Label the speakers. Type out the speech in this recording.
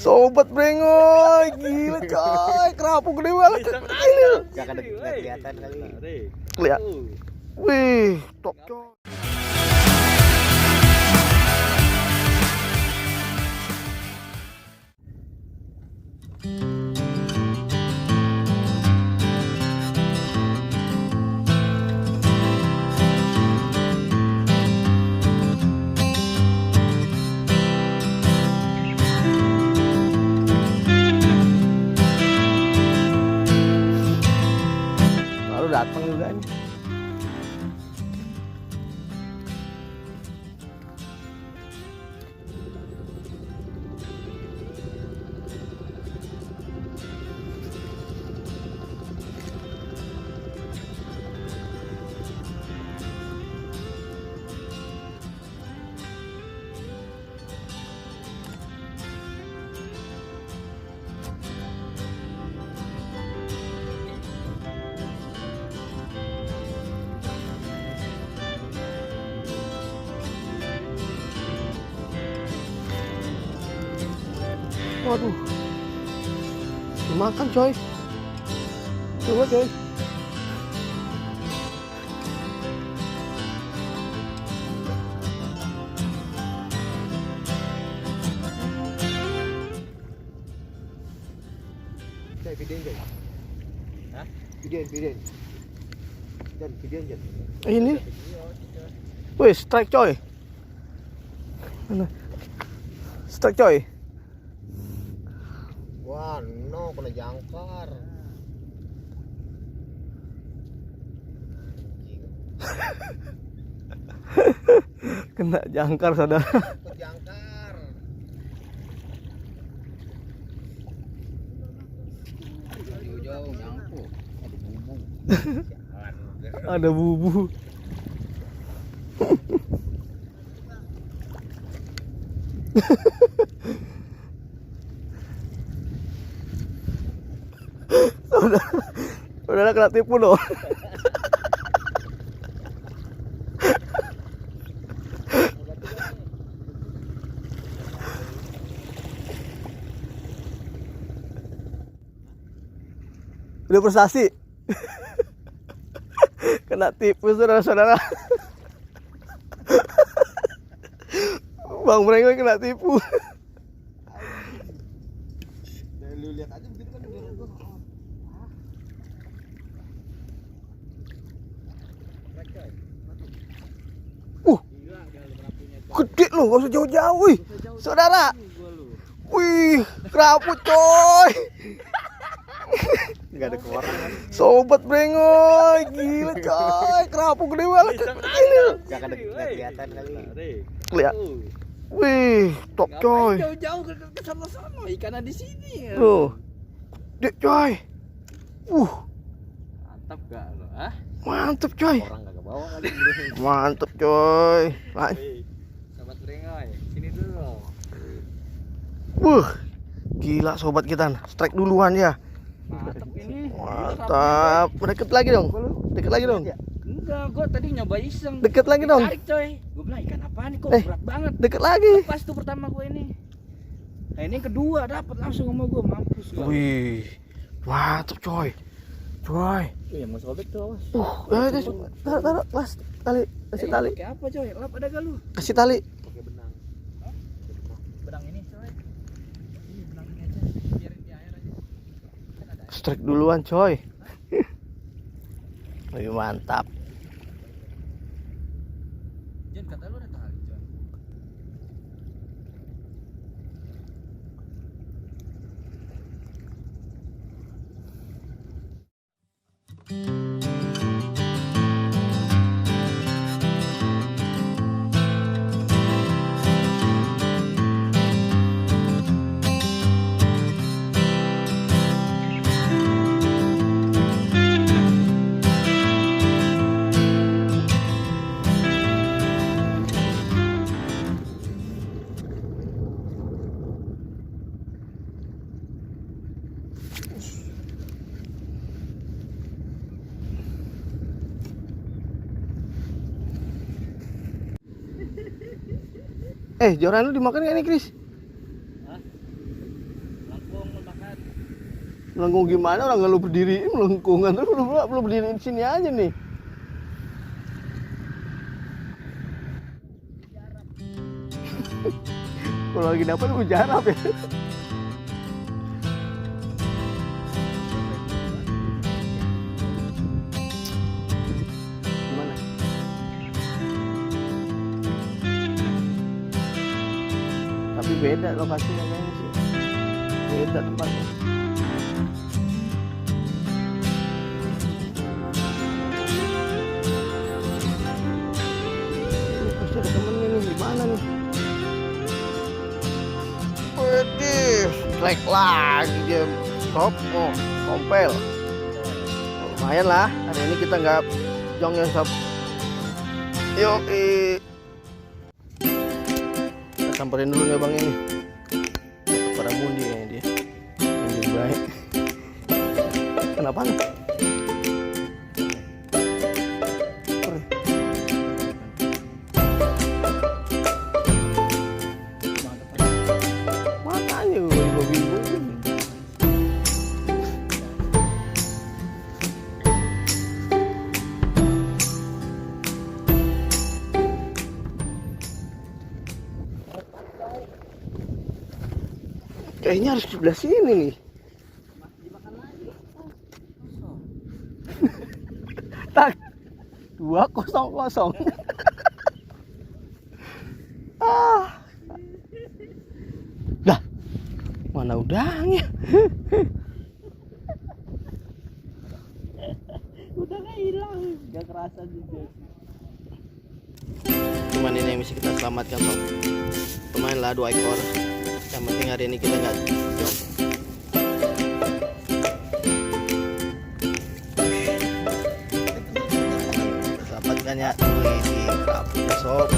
Speaker 1: Sobat brengoy, gila coy, kerapu gede banget.
Speaker 2: Gak ada kelihatan kali.
Speaker 1: Lihat. Wih, top coy. Datang juga nih. Waduh, dimakan coy, coba coy.
Speaker 2: Coy, videoin coy. Hah? Videoin. Dan videoin coy.
Speaker 1: Ini, wih strike coy. Mana? Strike coy.
Speaker 2: Wah, no, kena jangkar.
Speaker 1: Kena jangkar saudara.
Speaker 2: Kena jangkar. Jauh-jauh nyangkut.
Speaker 1: Ada bubu. Saudara kena tipu loh. Udah prestasi. Kena tipu saudara-saudara. Bang Brengoy kena tipu.
Speaker 2: Lu lihat aja begitu kan gua.
Speaker 1: Gede loh, gak usah jauh-jauh, wih, saudara. Wih, kerapu coy.
Speaker 2: Gak ada keluaran.
Speaker 1: Sobat brengoy, gila coy, kerapu gede banget.
Speaker 2: Gak ada kelihatan kali.
Speaker 1: Lihat. Wih, top coy.
Speaker 3: Jauh-jauh ke sana-sana, ikannya di sini.
Speaker 1: Tuh. Dek coy.
Speaker 3: Mantap gak lo, ah?
Speaker 1: Mantap coy.
Speaker 2: Orang gak kebawa kali.
Speaker 1: Mantap coy.
Speaker 3: Sobat brengoy, sini dulu.
Speaker 1: Gila sobat kita, strike duluan ya.
Speaker 3: Mantap ini.
Speaker 1: Mantap. Deket lagi dong. Deket lagi dong.
Speaker 3: Enggak, gua tadi nyoba iseng.
Speaker 1: Deket lagi dong.
Speaker 3: Tarik coy. Gua bilang ikan apaan nih kok berat banget.
Speaker 1: Deket lagi.
Speaker 3: Pas tuh pertama gua ini. Nah ini kedua dapat langsung sama gua, mampus gua.
Speaker 1: Wih. Mantap coy. Coy.
Speaker 3: Iya mau sobek tuh awas.
Speaker 1: Taruh, Mas. Tali, kasih tali.
Speaker 3: Pakai apa coy? Lap ada gak lu?
Speaker 1: Kasih tali.
Speaker 2: Pakai benang.
Speaker 3: Benang ini coy. Ini benang ini aja. Biarin di air aja. Kan ada air.
Speaker 1: Strike duluan coy. Wih, mantap.
Speaker 3: Jen kata lu ada tali coy.
Speaker 1: Joran lu dimakan gak nih, Kris?
Speaker 3: Hah?
Speaker 1: Melengkung gimana, orang nggak lu berdiriin melengkungan, terus lu berdiriin sini aja nih. Kalau lagi dapat lu jarap ya. Gimana? Tapi beda lokasinya kayaknya sih. Beda tempatnya. Ini pasti ada temennya nih, gimana nih? Widih, strike lagi dia. Stop, oh, kompel. Lumayan lah, hari ini kita nggak jong ya sob. Yuk, kita samperin dulu ya bang ini. Pada mundi kayaknya dia. Mundi baik. Kenapa nih? Makanya gue bingung. Kayaknya harus di sebelah sini nih. Tak 2-0. Dah, mana udangnya?
Speaker 3: Udangnya hilang, gak kerasa juga.
Speaker 1: Cuman ini yang bisa kita selamatkan sob. Lumayan lah 2 ekor. Yang penting hari ini kita nggak jong. Dapatkan ya, wih, di kerapu sob.